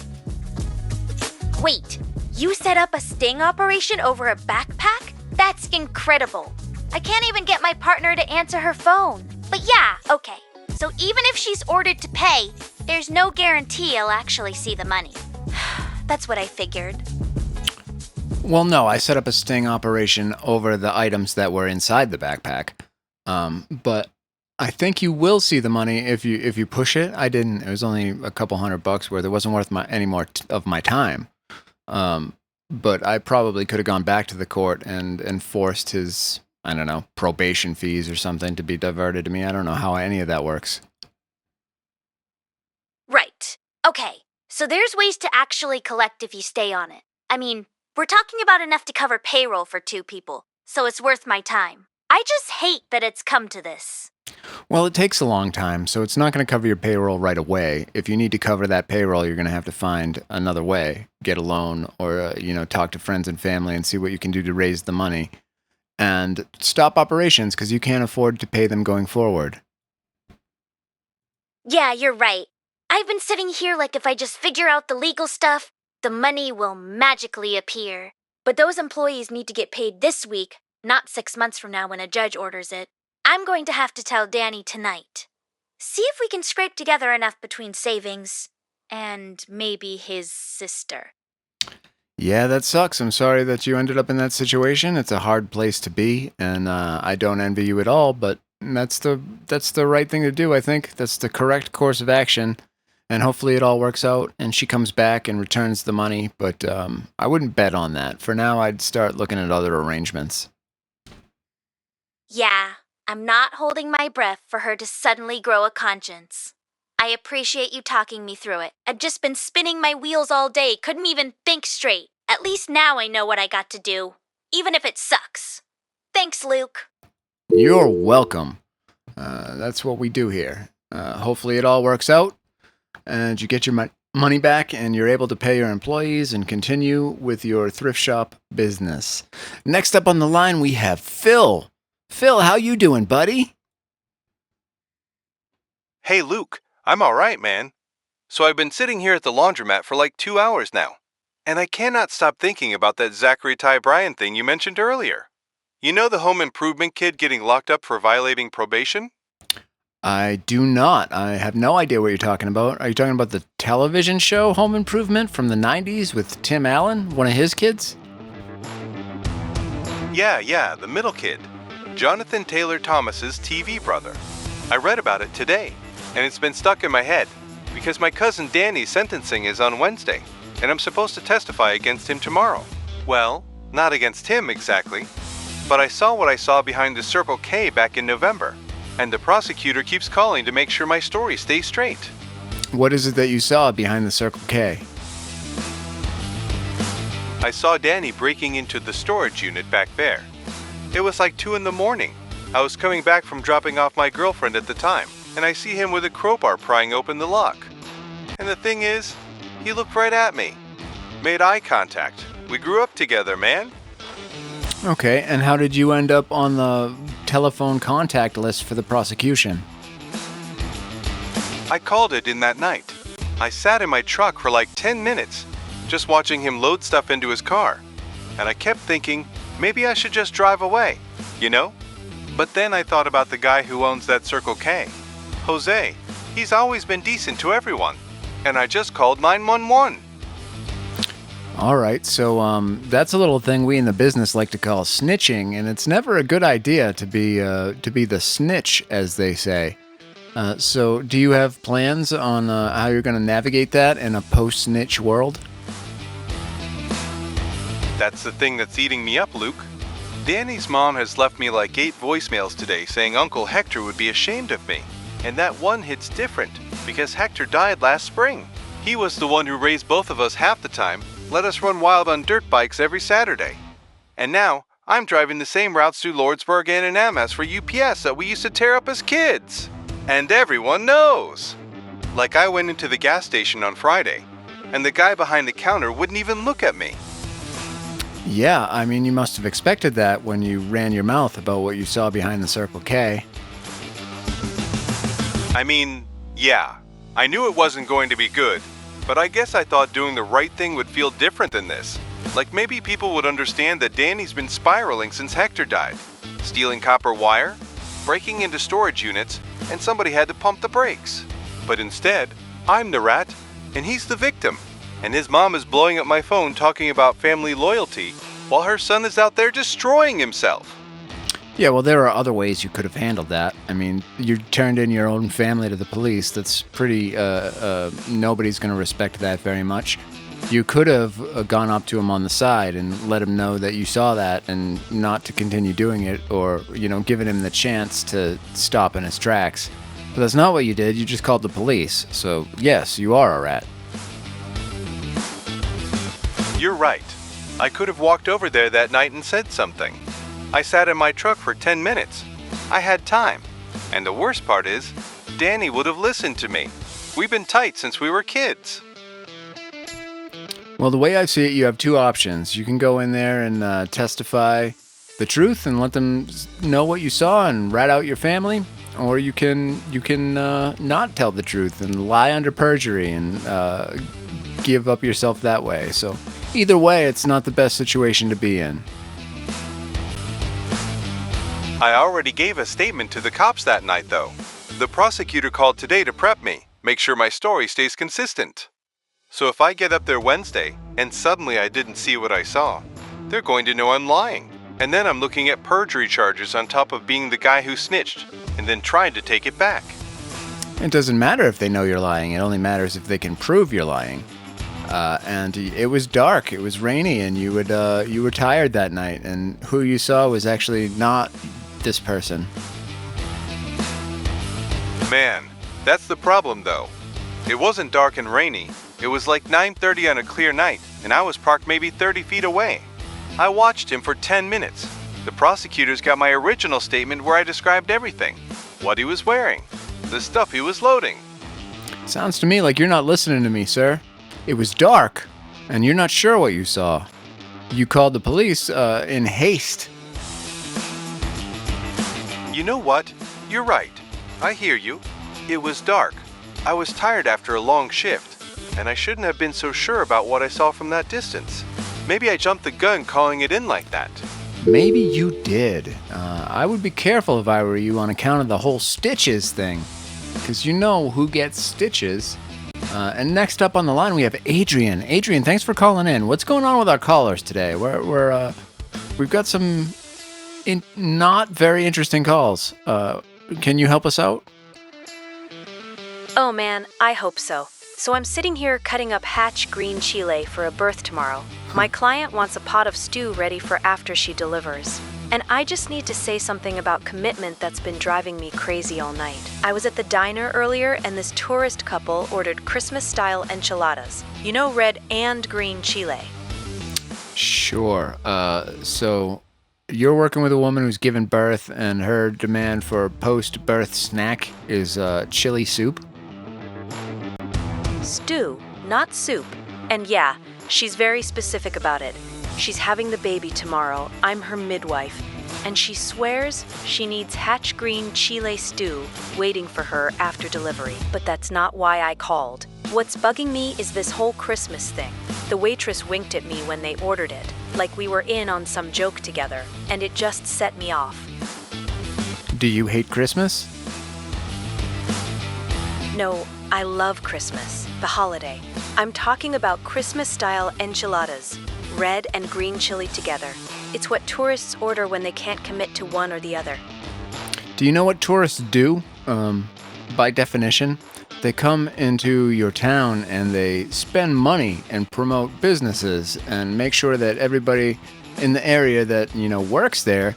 Wait, you set up a sting operation over a backpack? That's incredible. I can't even get my partner to answer her phone. But yeah, okay. So even if she's ordered to pay, there's no guarantee I'll actually see the money. That's what I figured. Well, no, I set up a sting operation over the items that were inside the backpack. But I think you will see the money if you push it. I didn't. It was only a couple $100 worth. It wasn't worth any more of my time. But I probably could have gone back to the court and forced his, I don't know, probation fees or something to be diverted to me. I don't know how any of that works. Right. Okay. So there's ways to actually collect if you stay on it. I mean, we're talking about enough to cover payroll for 2 people, so it's worth my time. I just hate that it's come to this. Well, it takes a long time, so it's not going to cover your payroll right away. If you need to cover that payroll, you're going to have to find another way. Get a loan or, talk to friends and family and see what you can do to raise the money. And stop operations because you can't afford to pay them going forward. Yeah, you're right. I've been sitting here like if I just figure out the legal stuff, the money will magically appear. But those employees need to get paid this week, not 6 months from now when a judge orders it. I'm going to have to tell Danny tonight. See if we can scrape together enough between savings and maybe his sister. Yeah, that sucks. I'm sorry that you ended up in that situation. It's a hard place to be, and I don't envy you at all, but that's the right thing to do, I think. That's the correct course of action, and hopefully it all works out, and she comes back and returns the money, but I wouldn't bet on that. For now, I'd start looking at other arrangements. Yeah, I'm not holding my breath for her to suddenly grow a conscience. I appreciate you talking me through it. I've just been spinning my wheels all day, couldn't even think straight. At least now I know what I got to do, even if it sucks. Thanks, Luke. You're welcome. That's what we do here. Hopefully it all works out, and you get your money back, and you're able to pay your employees and continue with your thrift shop business. Next up on the line, we have Phil. Phil, how you doing, buddy? Hey, Luke, I'm alright, man. So I've been sitting here at the laundromat for like 2 hours now, and I cannot stop thinking about that Zachary Ty Bryan thing you mentioned earlier. You know the home improvement kid getting locked up for violating probation? I do not. I have no idea what you're talking about. Are you talking about the television show Home Improvement from the 90s with Tim Allen, one of his kids? Yeah, the middle kid. Jonathan Taylor Thomas's TV brother. I read about it today, and it's been stuck in my head because my cousin Danny's sentencing is on Wednesday, and I'm supposed to testify against him tomorrow. Well, not against him exactly, but I saw what I saw behind the Circle K back in November, and the prosecutor keeps calling to make sure my story stays straight. What is it that you saw behind the Circle K? I saw Danny breaking into the storage unit back there. It was like 2 in the morning. I was coming back from dropping off my girlfriend at the time, and I see him with a crowbar prying open the lock. And the thing is, he looked right at me. Made eye contact. We grew up together, man. Okay, and how did you end up on the telephone contact list for the prosecution? I called it in that night. I sat in my truck for like 10 minutes, just watching him load stuff into his car. And I kept thinking, maybe I should just drive away, you know? But then I thought about the guy who owns that Circle K. Jose, he's always been decent to everyone. And I just called 911. All right, so that's a little thing we in the business like to call snitching, and it's never a good idea to be the snitch, as they say. So do you have plans on how you're going to navigate that in a post-snitch world? That's the thing that's eating me up, Luke. Danny's mom has left me like 8 voicemails today saying Uncle Hector would be ashamed of me. And that one hits different, because Hector died last spring. He was the one who raised both of us half the time, let us run wild on dirt bikes every Saturday. And now, I'm driving the same routes through Lordsburg and Annamas for UPS that we used to tear up as kids. And everyone knows. Like I went into the gas station on Friday, and the guy behind the counter wouldn't even look at me. Yeah, I mean, you must have expected that when you ran your mouth about what you saw behind the Circle K. I mean, yeah, I knew it wasn't going to be good, but I guess I thought doing the right thing would feel different than this. Like maybe people would understand that Danny's been spiraling since Hector died. Stealing copper wire, breaking into storage units, and somebody had to pump the brakes. But instead, I'm the rat, and he's the victim. And his mom is blowing up my phone talking about family loyalty, while her son is out there destroying himself. Yeah, well, there are other ways you could have handled that. I mean, you turned in your own family to the police. That's pretty, nobody's going to respect that very much. You could have gone up to him on the side and let him know that you saw that and not to continue doing it, or, given him the chance to stop in his tracks. But that's not what you did. You just called the police. So, yes, you are a rat. You're right. I could have walked over there that night and said something. I sat in my truck for 10 minutes. I had time. And the worst part is, Danny would have listened to me. We've been tight since we were kids. Well, the way I see it, you have 2 options. You can go in there and testify the truth and let them know what you saw and rat out your family, or you can not tell the truth and lie under perjury and give up yourself that way. So either way, it's not the best situation to be in. I already gave a statement to the cops that night, though. The prosecutor called today to prep me, make sure my story stays consistent. So if I get up there Wednesday, and suddenly I didn't see what I saw, they're going to know I'm lying. And then I'm looking at perjury charges on top of being the guy who snitched, and then trying to take it back. It doesn't matter if they know you're lying. It only matters if they can prove you're lying. And it was dark, it was rainy, and you were tired that night, and who you saw was actually not this person. Man, that's the problem though. It wasn't dark and rainy. It was like 9:30 on a clear night, and I was parked maybe 30 feet away. I watched him for 10 minutes. The prosecutors got my original statement where I described everything. What he was wearing, the stuff he was loading. Sounds to me like you're not listening to me, sir. It was dark, and you're not sure what you saw. You called the police in haste. You know what? You're right. I hear you. It was dark. I was tired after a long shift, and I shouldn't have been so sure about what I saw from that distance. Maybe I jumped the gun calling it in like that. Maybe you did. I would be careful if I were you on account of the whole stitches thing. Because you know who gets stitches. And next up on the line, we have Adrian. Adrian, thanks for calling in. What's going on with our callers today? We've got some not very interesting calls. Can you help us out? Oh man, I hope so. So I'm sitting here cutting up hatch green chile for a birth tomorrow. My client wants a pot of stew ready for after she delivers. And I just need to say something about commitment that's been driving me crazy all night. I was at the diner earlier and this tourist couple ordered Christmas-style enchiladas. You know, red and green chile. Sure. So you're working with a woman who's given birth and her demand for post-birth snack is chili soup? Stew, not soup. And yeah, she's very specific about it. She's having the baby tomorrow. I'm her midwife. And she swears she needs hatch green chile stew waiting for her after delivery. But that's not why I called. What's bugging me is this whole Christmas thing. The waitress winked at me when they ordered it, like we were in on some joke together, and it just set me off. Do you hate Christmas? No, I love Christmas, the holiday. I'm talking about Christmas-style enchiladas, red and green chili together. It's what tourists order when they can't commit to one or the other. Do you know what tourists do? By definition, they come into your town and they spend money and promote businesses and make sure that everybody in the area that, works there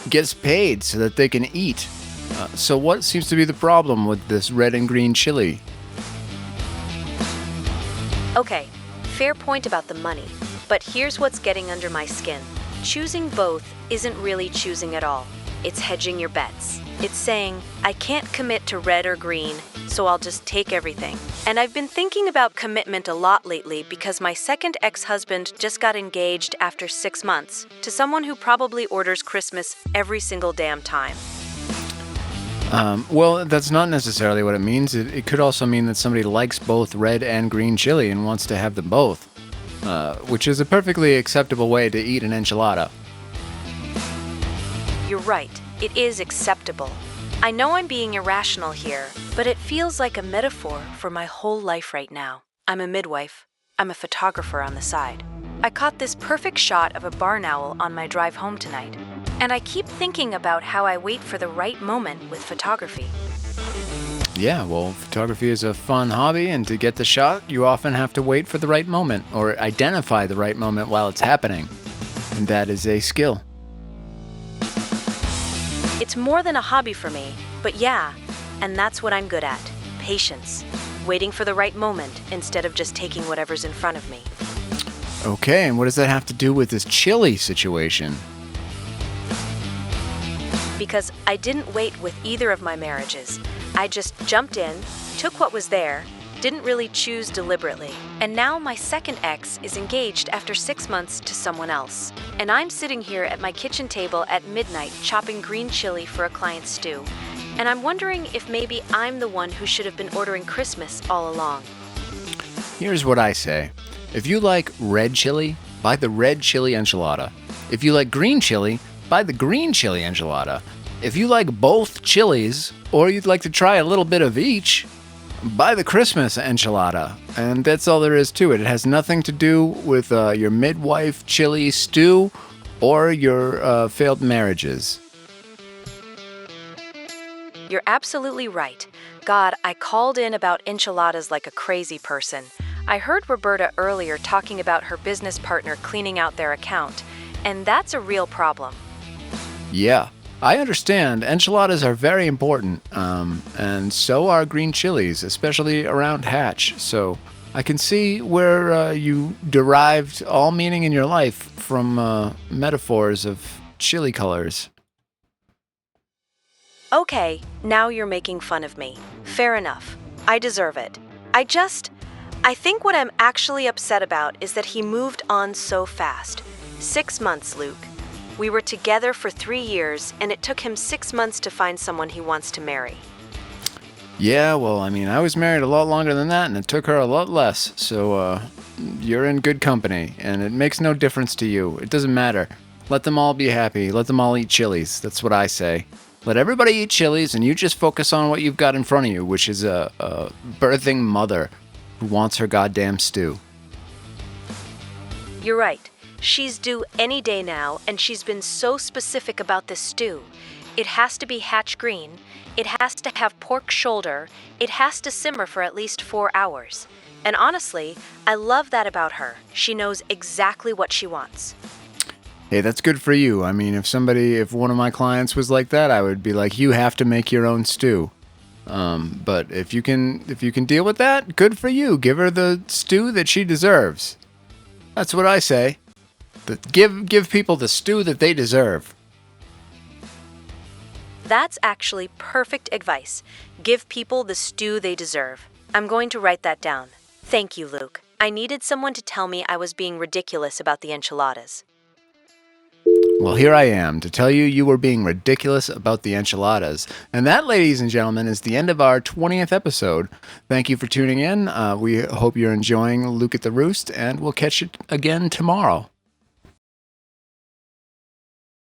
gets paid so that they can eat. So what seems to be the problem with this red and green chili? Okay, fair point about the money, but here's what's getting under my skin. Choosing both isn't really choosing at all. It's hedging your bets. It's saying, I can't commit to red or green, so I'll just take everything. And I've been thinking about commitment a lot lately because my second ex-husband just got engaged after 6 months to someone who probably orders Christmas every single damn time. Well, that's not necessarily what it means. It could also mean that somebody likes both red and green chili and wants to have them both, which is a perfectly acceptable way to eat an enchilada. You're right. It is acceptable. I know I'm being irrational here, but it feels like a metaphor for my whole life right now. I'm a midwife. I'm a photographer on the side. I caught this perfect shot of a barn owl on my drive home tonight. And I keep thinking about how I wait for the right moment with photography. Yeah, well, photography is a fun hobby, and to get the shot, you often have to wait for the right moment, or identify the right moment while it's happening. And that is a skill. It's more than a hobby for me, but yeah, and that's what I'm good at. Patience. Waiting for the right moment instead of just taking whatever's in front of me. Okay, and what does that have to do with this chili situation? Because I didn't wait with either of my marriages. I just jumped in, took what was there, didn't really choose deliberately. And now my second ex is engaged after 6 months to someone else. And I'm sitting here at my kitchen table at midnight chopping green chili for a client's stew. And I'm wondering if maybe I'm the one who should have been ordering Christmas all along. Here's what I say. If you like red chili, buy the red chili enchilada. If you like green chili, buy the green chili enchilada. If you like both chilies, or you'd like to try a little bit of each, buy the Christmas enchilada. And that's all there is to it. It has nothing to do with your midwife chili stew or your failed marriages. You're absolutely right. God, I called in about enchiladas like a crazy person. I heard Roberta earlier talking about her business partner cleaning out their account, and that's a real problem. Yeah, I understand. Enchiladas are very important, and so are green chilies, especially around Hatch. So I can see where you derived all meaning in your life from metaphors of chili colors. Okay, now you're making fun of me. Fair enough. I deserve it. I think what I'm actually upset about is that he moved on so fast. 6 months, Luke. We were together for 3 years, and it took him 6 months to find someone he wants to marry. Yeah, well, I mean, I was married a lot longer than that, and it took her a lot less. So, you're in good company, and it makes no difference to you. It doesn't matter. Let them all be happy. Let them all eat chilies. That's what I say. Let everybody eat chilies, and you just focus on what you've got in front of you, which is a birthing mother who wants her goddamn stew. You're right. She's due any day now, and she's been so specific about this stew. It has to be hatch green, it has to have pork shoulder, it has to simmer for at least 4 hours. And honestly, I love that about her. She knows exactly what she wants. Hey, that's good for you. I mean, if one of my clients was like that, I would be like, you have to make your own stew. But if you can deal with that, good for you. Give her the stew that she deserves. That's what I say. Give people the stew that they deserve. That's actually perfect advice. Give people the stew they deserve. I'm going to write that down. Thank you, Luke. I needed someone to tell me I was being ridiculous about the enchiladas. Well, here I am to tell you you were being ridiculous about the enchiladas. And that, ladies and gentlemen, is the end of our 20th episode. Thank you for tuning in. We hope you're enjoying Luke at the Roost, and we'll catch you again tomorrow.